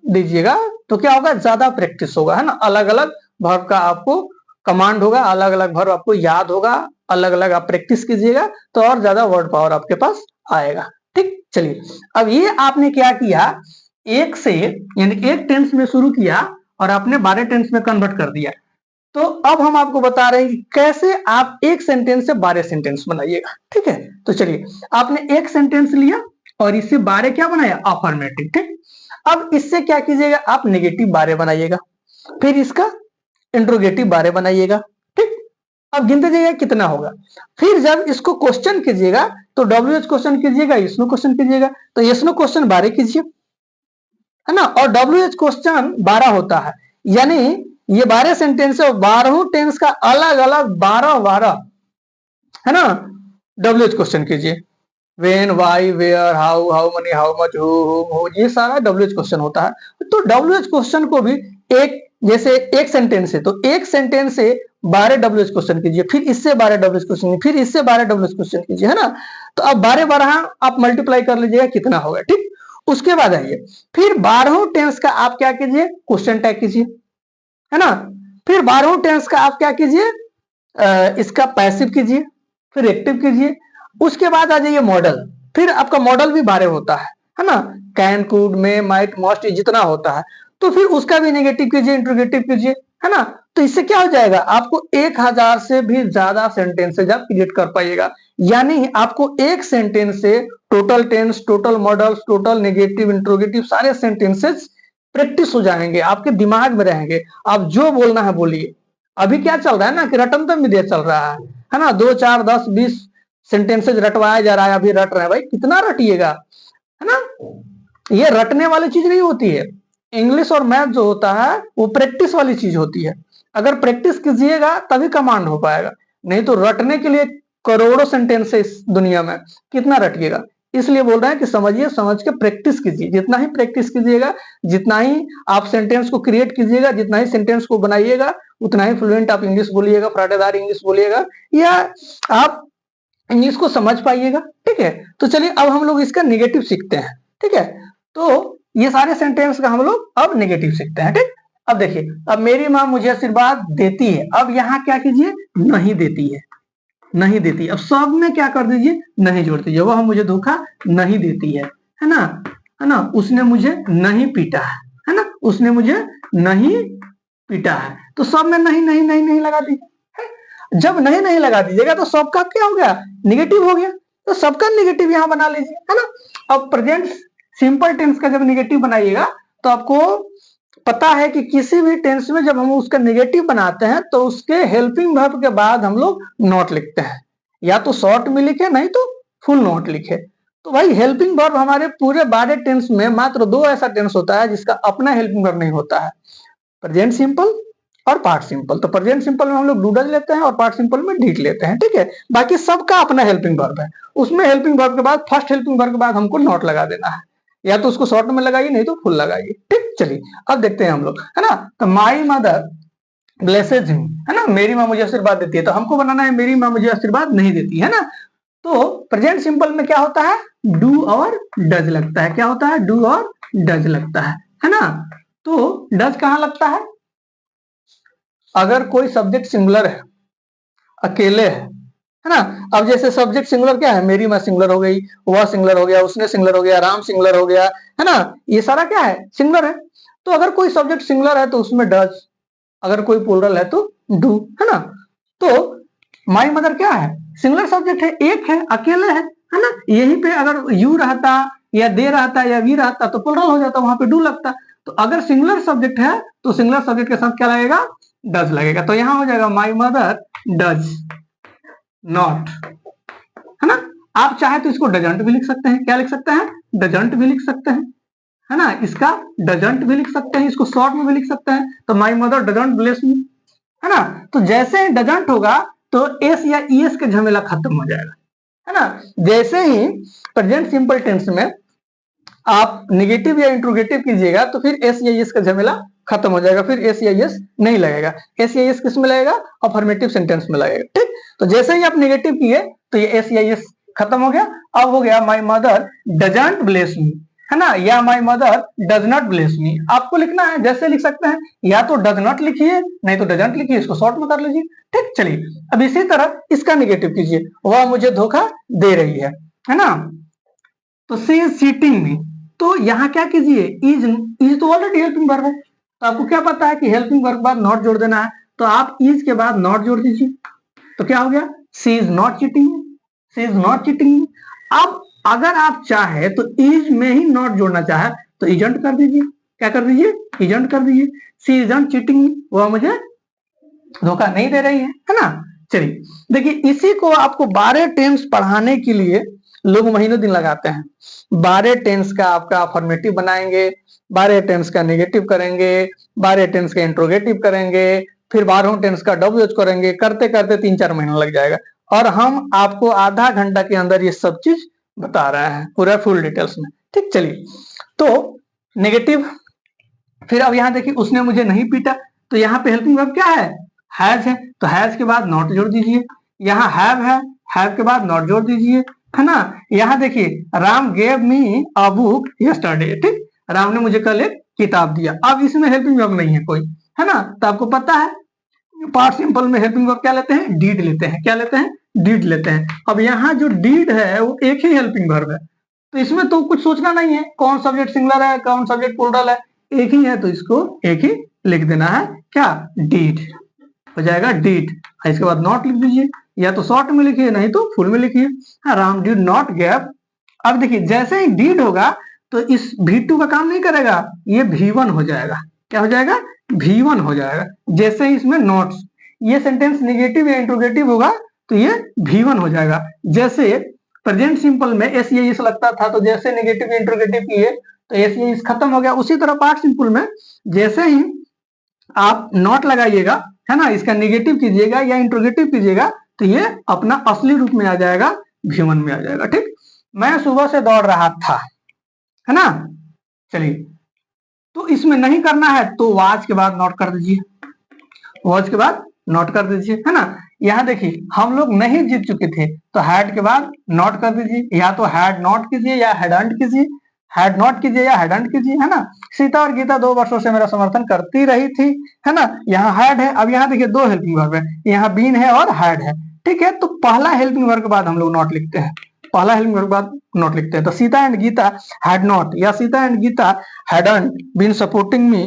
दीजिएगा तो क्या होगा, ज्यादा प्रैक्टिस होगा, है ना, अलग अलग वर्ब का आपको कमांड होगा, अलग अलग वर्ब आपको याद होगा, अलग अलग आप प्रैक्टिस कीजिएगा तो और ज्यादा वर्ड पावर आपके पास आएगा, ठीक। चलिए, अब ये आपने क्या किया, एक से यानी एक टेंस में शुरू किया और आपने 12 टेंस में कन्वर्ट कर दिया। तो अब हम आपको बता रहे हैं कि कैसे आप एक सेंटेंस से 12 सेंटेंस बनाइएगा। ठीक है, तो चलिए, आपने एक सेंटेंस लिया और इससे 12 क्या बनाया, अफर्मेटिव। ठीक, अब इससे क्या कीजिएगा, आप नेगेटिव 12 बनाइएगा, फिर इसका इंट्रोगेटिव 12 बनाइएगा। ठीक, अब गिनते जाइएगा कितना होगा। फिर जब इसको क्वेश्चन कीजिएगा तो WH क्वेश्चन कीजिएगा, इसनो क्वेश्चन कीजिएगा, तो इसनो क्वेश्चन 12 कीजिए, है ना, और WH क्वेश्चन 12 होता है, यानी ये 12 सेंटेंस है और 12 टेंस का अलग अलग 12 है ना। WH क्वेश्चन कीजिए, when, why, where, how, how many, how much, who, ये सारा WH क्वेश्चन होता है। तो WH क्वेश्चन को भी एक, जैसे एक सेंटेंस है तो एक सेंटेंस से 12 WH क्वेश्चन कीजिए, फिर इससे 12 WH क्वेश्चन, फिर इससे 12 WH क्वेश्चन कीजिए, है ना। तो अब 12 आप मल्टीप्लाई कर लीजिएगा कितना होगा। ठीक, उसके बाद आइए, फिर 12 टेंस का आप क्या कीजिए, क्वेश्चन टैग कीजिए, है ना। फिर 12 टेंस का आप क्या कीजिए, इसका पैसिव कीजिए, फिर एक्टिव कीजिए। उसके बाद आ जाइए मॉडल, फिर आपका मॉडल भी 12 होता है ना, can, could, may, might, must, जितना होता है, तो फिर उसका भी नेगेटिव कीजिए, इंट्रोगेटिव कीजिए, है ना। तो इससे क्या हो जाएगा, आपको 1000 से भी ज्यादा सेंटेंसेज आप क्रिएट कर पाइएगा। यानी आपको एक सेंटेंस से total tense, total modals, total negative, interrogative सारे सेंटेंसेस प्रैक्टिस हो जाएंगे, आपके दिमाग में रहेंगे। आप जो बोलना है बोलिए। अभी क्या चल रहा है ना कि रटंतम विद्या चल रहा है ना, 2, 4, 10, 20 सेंटेंसेज रटवाया जा रहा है, अभी रट रहे हैं भाई, कितना रटिएगा, है ना। ये रटने वाली चीज नहीं होती है। इंग्लिश और मैथ जो होता है वो प्रैक्टिस वाली चीज होती है। अगर प्रैक्टिस कीजिएगा तभी कमांड हो पाएगा, नहीं तो रटने के लिए करोड़ों सेंटेंस है इस दुनिया में, कितना रटिएगा। इसलिए बोल रहे हैं कि समझिए, समझ के प्रैक्टिस कीजिए। जितना ही प्रैक्टिस कीजिएगा, जितना ही आप सेंटेंस को क्रिएट कीजिएगा, जितना ही सेंटेंस को बनाइएगा, उतना ही फ्लुएंट आप इंग्लिश बोलिएगा, फराटेदार इंग्लिश बोलिएगा, या आप इंग्लिश को समझ पाइएगा। ठीक है, तो चलिए अब हम लोग इसका नेगेटिव सीखते हैं। ठीक है, तो ये सारे सेंटेंस का हम लोग अब नेगेटिव सीखते हैं। ठीक, अब देखिए, अब मेरी माँ मुझे आशीर्वाद देती है, अब यहाँ क्या कीजिए, नहीं देती है, नहीं देती। अब सब में क्या कर दीजिए, नहीं जोड़ दीजिए, वह मुझे धोखा नहीं देती है ना, है ना। उसने मुझे नहीं पीटा है ना, उसने मुझे नहीं पीटा है। तो सब में नहीं नहीं नहीं नहीं लगा दीजिए। जब नहीं नहीं लगा दीजिएगा तो सबका क्या हो गया, निगेटिव हो गया। तो सबका निगेटिव यहां बना लीजिए, है ना। अब प्रेजेंट सिंपल टेंस का जब निगेटिव बनाइएगा तो आपको पता है कि किसी भी टेंस में जब हम उसका नेगेटिव बनाते हैं तो उसके हेल्पिंग वर्ब के बाद हम लोग नॉट लिखते हैं, या तो शॉर्ट में लिखे, नहीं तो फुल नॉट लिखे। तो भाई हेल्पिंग वर्ब हमारे पूरे 12 टेंस में मात्र 2 ऐसा टेंस होता है जिसका अपना हेल्पिंग वर्ब नहीं होता है, प्रेजेंट सिंपल और पार्ट सिंपल। तो प्रेजेंट सिंपल में हम लोग डू डज लेते हैं और पार्ट सिंपल में डिड लेते हैं। ठीक है, बाकी सबका अपना हेल्पिंग वर्ब है। उसमें हेल्पिंग वर्ब के बाद, फर्स्ट हेल्पिंग वर्ब के बाद हमको नॉट लगा देना है, या तो उसको शॉर्ट में लगाइए, नहीं तो फुल लगाइए। ठीक, चलिए अब देखते हैं हम लोग, है ना। तो माई मदर ब्लेसेज मी, है ना, मेरी माँ मुझे आशीर्वाद देती है, तो हमको बनाना है मेरी माँ मुझे आशीर्वाद नहीं देती, है ना। तो प्रेजेंट सिंपल में क्या होता है, डू और डज लगता है। क्या होता है, डू और डज लगता है ना। तो डज कहां लगता है, अगर कोई सब्जेक्ट सिंगुलर है, अकेले है ना। अब जैसे सब्जेक्ट सिंगुलर क्या है, मेरी माँ सिंगुलर हो गई, वह सिंगुलर हो गया, उसने सिंगुलर हो गया, राम सिंगुलर हो गया, है ना। ये सारा क्या है, सिंगुलर है। तो अगर कोई सब्जेक्ट सिंगुलर है तो उसमें डज, अगर कोई प्लूरल है तो डू, है ना। तो माई मदर क्या है, सिंगुलर सब्जेक्ट है, एक है, अकेले है ना। यहीं पे अगर यू रहता या दे रहता या वी रहता तो प्लूरल हो जाता, वहां पे डू लगता। तो अगर सिंगुलर सब्जेक्ट है तो सिंगुलर सब्जेक्ट के साथ क्या लगेगा, डज लगेगा। तो यहां हो जाएगा माई मदर डज नॉट, है ना। आप चाहे तो इसको डजंट भी लिख सकते हैं, क्या लिख सकते हैं, डजंट भी लिख सकते हैं, है ना। इसका डजंट भी लिख सकते हैं, इसको शॉर्ट में भी लिख सकते हैं। तो my mother doesn't bless me, है ना। तो जैसे ही डजंट होगा तो एस या ईएस का झमेला खत्म हो जाएगा, है ना। जैसे ही प्रेजेंट सिंपल टेंस में आप निगेटिव या इंट्रोगेटिव कीजिएगा तो फिर एस या एस का झमेला खत्म हो जाएगा, फिर एस या एस नहीं लगेगा। एस या एस किस में लगेगा, अफर्मेटिव सेंटेंस में लगेगा। ठीक, तो जैसे ही आप निगेटिव किए तो ये एस या एस खत्म हो गया। अब हो गया my mother doesn't bless me, है ना, या my mother does not bless मी। आपको लिखना है, जैसे लिख सकते हैं, या तो डज नॉट लिखिए, नहीं तो डजंट लिखिए, इसको शॉर्ट में कर लीजिए। ठीक, चलिए अब इसी तरह इसका निगेटिव कीजिए, वह मुझे धोखा दे रही है ना। तो सी इज चीटिंग मी, तो यहां क्या कीजिए, इज तो ऑलरेडी हेल्पिंग वर्ब है, तो आपको क्या पता है कि हेल्पिंग वर्ब के बाद नॉट जोड़ देना है, तो आप इज के बाद नॉट जोड़ दीजिए, तो क्या हो गया, she is not cheating, she is not cheating. अब अगर आप चाहे तो इज में ही नॉट जोड़ना चाहे तो इजंट कर दीजिए, क्या कर दीजिए, इजंट कर दीजिए, सी इजंट चीटिंग, वह मुझे धोखा नहीं दे रही है ना। चलिए देखिए, इसी को आपको 12 टेंस पढ़ाने के लिए लोग महीनों दिन लगाते हैं। 12 टेंस का आपका अफर्मेटिव बनाएंगे, 12 टेंस का नेगेटिव करेंगे, 12 टेंस का इंट्रोगेटिव करेंगे, फिर 12 टेंस का डब्ल्यूएच करेंगे, करते करते 3-4 महीना लग जाएगा। और हम आपको आधा घंटा के अंदर ये सब चीज बता रहे हैं पूरा फुल डिटेल्स में। ठीक, चलिए तो नेगेटिव, फिर अब यहाँ देखिए उसने मुझे नहीं पीटा, तो यहाँ पे हेल्पिंग वर्ब क्या है, हैज है, तो हैज के बाद नॉट जोड़ दीजिए, यहाँ हैव है, हैव के बाद नॉट जोड़ दीजिए, है ना। यहाँ देखिए Ram gave me a book yesterday, ठीक, राम ने मुझे कल एक किताब दिया। अब इसमें हेल्पिंग वर्ब नहीं है कोई, है ना, तो आपको पता है पार्ट सिंपल में हेल्पिंग वर्ब क्या लेते हैं, डीड लेते हैं, क्या लेते हैं, डीड लेते हैं। अब यहाँ जो डीड है वो एक ही हेल्पिंग वर्ब है, तो इसमें तो कुछ सोचना नहीं है कौन सब्जेक्ट सिंगुलर है कौन सब्जेक्ट प्लूरल है, एक ही है, तो इसको एक ही लिख देना है, क्या, डीड हो जाएगा, डीड। इसके बाद नॉट लिख दीजिए, या तो शॉर्ट में लिखिए नहीं तो फुल में लिखिए, राम डिड नॉट गेव। अब देखिए जैसे ही डीड होगा तो इस V2 का काम नहीं करेगा, ये V1 हो जाएगा, क्या हो जाएगा, V1 हो जाएगा। जैसे ही इसमें नॉट्स, ये सेंटेंस निगेटिव या इंट्रोगेटिव होगा तो ये V1 हो जाएगा। जैसे प्रेजेंट सिंपल में एस ये इस लगता था, तो जैसे नेगेटिव इंट्रोगेटिव किए तो एस ये इस खत्म हो गया। उसी तरह पार्ट सिंपल में जैसे ही आप नॉट लगाइएगा, है ना, इसका नेगेटिव कीजिएगा या इंट्रोगेटिव कीजिएगा तो ये अपना असली रूप में आ जाएगा, V1 में आ जाएगा। ठीक, मैं सुबह से दौड़ रहा था, है ना। चलिए तो इसमें नहीं करना है तो वाज के बाद नॉट कर दीजिए, वाज के बाद नॉट कर दीजिए, है ना। यहाँ देखिए हम लोग नहीं जीत चुके थे तो हैड के बाद नॉट कर दीजिए, या तो हैड नॉट कीजिए या हैडंट कीजिए, हैड नॉट कीजिए या हैडंट कीजिए, है ना। सीता और गीता 2 वर्षों से मेरा समर्थन करती रही थी, है ना। यहाँ हैड है, अब यहाँ देखिए 2 हेल्पिंग वर्ब है, यहाँ बीन है और हैड है, ठीक है। तो पहला हेल्पिंग वर्ब के बाद हम लोग नॉट लिखते हैं, पहला हेल्पिंग वर्ब के बाद नॉट लिखते हैं। तो Sita and Gita had not या Sita and Gita hadn't been supporting me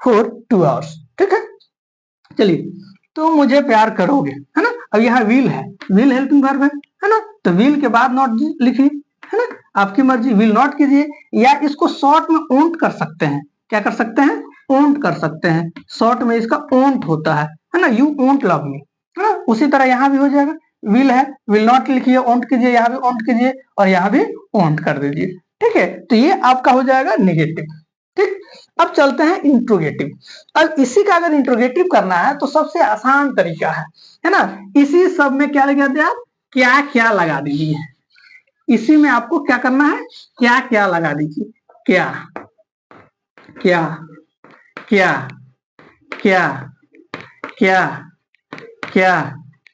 for 2 hours, ठीक है। चलिए तो मुझे प्यार करोगे, है ना। अब यहाँ विल है, विल हेल्पिंग वर्ब है ना, तो विल के बाद नॉट लिखिए, है ना, आपकी मर्जी, विल नॉट कीजिए या इसको शॉर्ट में ओंट कर सकते हैं, क्या कर सकते हैं, ओंट कर सकते हैं, शॉर्ट में इसका ओंट होता है ना, यू ओंट लव मी, है ना। उसी तरह यहाँ भी हो जाएगा, विल है, विल नॉट लिखिए, ओंट कीजिए, यहाँ भी ओंट कीजिए और यहाँ भी ओंट कर दीजिए, ठीक है। तो ये आपका हो जाएगा नेगेटिव। ठीक, अब चलते हैं इंट्रोगेटिव। अब इसी का अगर इंट्रोगेटिव करना है तो सबसे आसान तरीका है ना, इसी सब में क्या लगा दिया आप, क्या क्या लगा दीजिए, इसी में आपको क्या करना है, क्या क्या लगा दीजिए, क्या क्या क्या क्या क्या क्या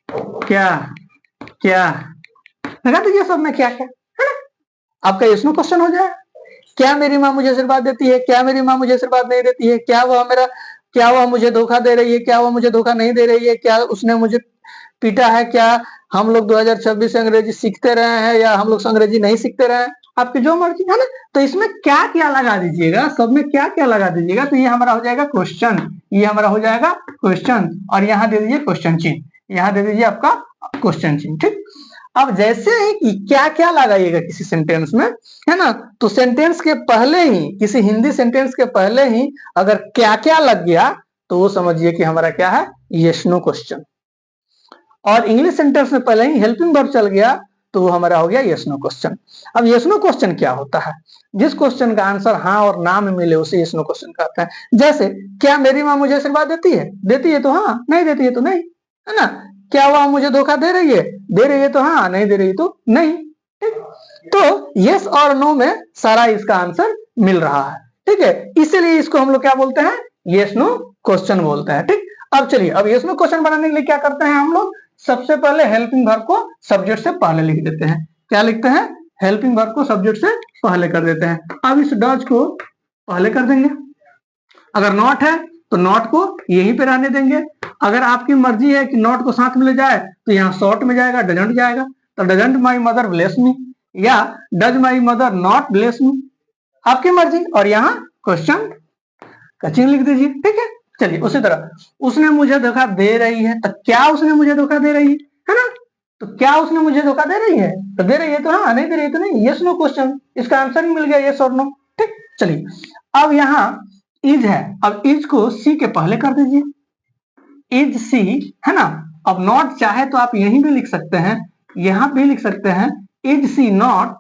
क्या क्या लगा दीजिए सब में क्या क्या, है ना। आपका इसमें क्वेश्चन हो जाएगा, क्या मेरी माँ मुझे आशीर्वाद देती है, क्या मेरी माँ मुझे आशीर्वाद नहीं देती है, क्या वह मुझे धोखा दे रही है, क्या वह मुझे धोखा नहीं दे रही है, क्या उसने मुझे पीटा है, क्या हम लोग 2026 से अंग्रेजी सीखते रहे हैं या हम लोग अंग्रेजी नहीं सीखते रहे हैं, आपकी जो मर्जी, है ना। तो इसमें क्या क्या लगा दीजिएगा, सब में क्या क्या लगा दीजिएगा, तो ये हमारा हो जाएगा क्वेश्चन, ये हमारा हो जाएगा क्वेश्चन, और यहाँ दे दीजिए क्वेश्चन चिन्ह, यहाँ दे दीजिए आपका क्वेश्चन चिन्ह। ठीक, अब जैसे ही कि क्या क्या लगाइएगा किसी सेंटेंस में, है ना, तो सेंटेंस के पहले ही, किसी हिंदी सेंटेंस के पहले ही अगर क्या क्या लग गया तो वो समझिए कि हमारा क्या है, यस नो क्वेश्चन। और इंग्लिश सेंटेंस में पहले ही हेल्पिंग वर्ब चल गया तो वो हमारा हो गया यस नो क्वेश्चन। अब यस नो क्वेश्चन क्या होता है, जिस क्वेश्चन का आंसर हाँ और ना में मिले उसे यस नो क्वेश्चन कहते हैं। जैसे क्या मेरी माँ मुझे आशीर्वाद देती है, देती है तो हाँ, नहीं देती है तो नहीं, है ना। क्या वह मुझे धोखा दे रही है, दे रही है तो हाँ, नहीं दे रही तो नहीं। ठीक, तो यस और नो में सारा इसका आंसर मिल रहा है, ठीक है। इसीलिए इसको हम लोग क्या बोलते हैं, यस नो क्वेश्चन बोलते हैं। ठीक, अब चलिए, अब यस नो क्वेश्चन बनाने के लिए क्या करते हैं हम लोग, सबसे पहले हेल्पिंग वर्ब को सब्जेक्ट से पहले लिख देते हैं। क्या लिखते हैं, हेल्पिंग वर्ब को सब्जेक्ट से पहले कर देते हैं। अब इस डज को पहले कर देंगे, अगर नॉट है तो नॉट को यहीं पे रहने देंगे, अगर आपकी मर्जी है कि नॉट को साथ में ले जाए तो यहाँ शॉर्ट में जाएगा, डजंट जाएगा, तो doesn't my mother bless me या does my mother not bless me, आपकी मर्जी। और यहाँ क्वेश्चन कचिंग लिख दीजिए, ठीक है। चलिए उसी तरह उसने मुझे धोखा दे रही है, तो क्या उसने मुझे धोखा दे रही है ना? तो क्या उसने मुझे धोखा दे रही है? तो दे रही है तो हाँ, नहीं दे रही है तो नहीं, यस नो क्वेश्चन, इसका आंसर ही मिल गया यस और नो, ठीक। चलिए अब यहाँ इज है, अब इज को सी के पहले कर दीजिए, इज सी, है ना। अब नॉट चाहे तो आप यहीं भी लिख सकते हैं, यहां भी लिख सकते हैं, is she not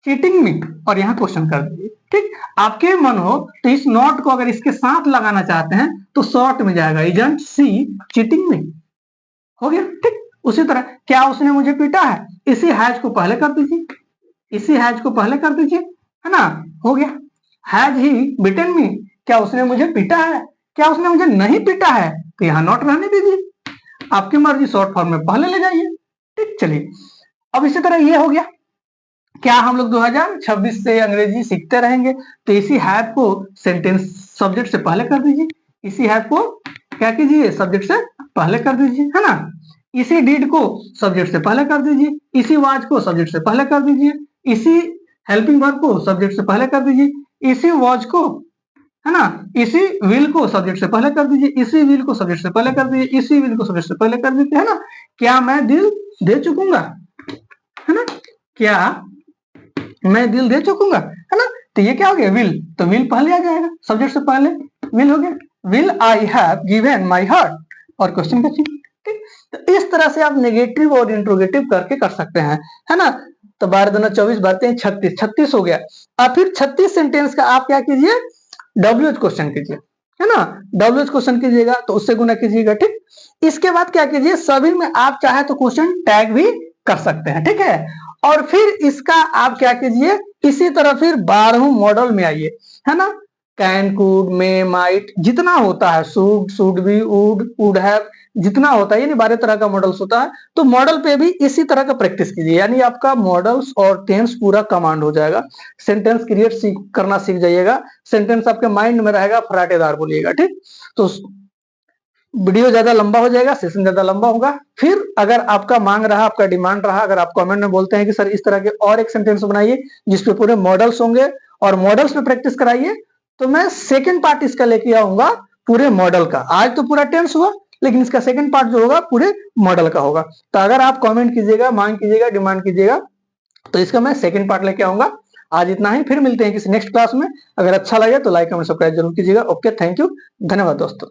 cheating me, और यहाँ क्वेश्चन कर दीजिए, ठीक। आपके मन हो तो इस नॉट को अगर इसके साथ लगाना चाहते हैं तो शॉर्ट में जाएगा, इजंट सी चीटिंग मी, हो गया, ठीक। उसी तरह क्या उसने मुझे पीटा है, इसी हैज को पहले कर दीजिए, इसी हैज को पहले कर दीजिए, है ना, हो गया। हैज ही बिटन मी, क्या उसने मुझे पीटा है, क्या उसने मुझे नहीं पीटा है, तो यहाँ नॉट रहने दीजिए, आपकी मर्जी, शॉर्ट फॉर्म में पहले ले जाइए, ठीक। चलिए अब इसी तरह ये हो गया। क्या हम लोग 2026 से अंग्रेजी सीखते रहेंगे, तो इसी हैव को सेंटेंस सब्जेक्ट से पहले कर दीजिए, इसी हैव को क्या कीजिए, सब्जेक्ट से पहले कर दीजिए, है ना। इसी डीड को सब्जेक्ट से पहले कर दीजिए, इसी वाज को सब्जेक्ट से पहले कर दीजिए, इसी हेल्पिंग वर्ब को सब्जेक्ट से पहले कर दीजिए, इसी वॉज को, है ना, इसी विल को सब्जेक्ट से पहले कर दीजिए, इसी विल को सब्जेक्ट से पहले कर दीजिए, इसी विल को सब्जेक्ट से पहले कर दीजिए, है ना। क्या मैं दिल दे चुकूंगा, है ना, क्या मैं दिल दे चुकूंगा, है ना। तो ये क्या हो गया, विल, तो विल पहले आ जाएगा, सब्जेक्ट से पहले विल हो गया, will I have given my heart, और क्वेश्चन का चिन्ह, ठीक। तो इस तरह से आप नेगेटिव और इंट्रोगेटिव करके कर सकते हैं, है ना। तो 12 दूना 24, 36, 36 हो गया। अब फिर 36 सेंटेंस का आप क्या कीजिए, डब्ल्यूएच क्वेश्चन कीजिए, है ना, डब्ल्यूएच क्वेश्चन कीजिएगा तो उससे गुना कीजिएगा, ठीक। इसके बाद क्या कीजिए, सभी में आप चाहे तो क्वेश्चन टैग भी कर सकते हैं, ठीक है। और फिर इसका आप क्या कीजिए, इसी तरह फिर 12 मॉडल में आइए, है ना, कैन, कुड, मे, माइट, जितना होता है, should, should be, would have, जितना होता है, यानी 12 तरह का मॉडल्स होता है, तो मॉडल पे भी इसी तरह का प्रैक्टिस कीजिए, यानी आपका मॉडल्स और टेंस पूरा कमांड हो जाएगा, सेंटेंस क्रिएट करना सीख जाइएगा, सेंटेंस आपके माइंड में रहेगा, फराटेदार बोलिएगा, ठीक। तो वीडियो ज्यादा लंबा हो जाएगा, सेशन ज्यादा लंबा होगा। फिर अगर आपका मांग रहा, आपका डिमांड रहा, अगर आप कमेंट में बोलते हैं कि सर इस तरह के और एक सेंटेंस बनाइए जिसपे पूरे मॉडल्स होंगे और मॉडल्स पे प्रैक्टिस कराइए, तो मैं सेकंड पार्ट इसका लेके आऊंगा पूरे मॉडल का। आज तो पूरा टेंस हुआ, लेकिन इसका सेकंड पार्ट जो होगा पूरे मॉडल का होगा। तो अगर आप कमेंट कीजिएगा, मांग कीजिएगा, डिमांड कीजिएगा, तो इसका मैं सेकंड पार्ट लेके आऊंगा। आज इतना ही, फिर मिलते हैं किसी नेक्स्ट क्लास में। अगर अच्छा लगे तो लाइक कमेंट सब्सक्राइब जरूर कीजिएगा। ओके, थैंक यू, धन्यवाद दोस्तों।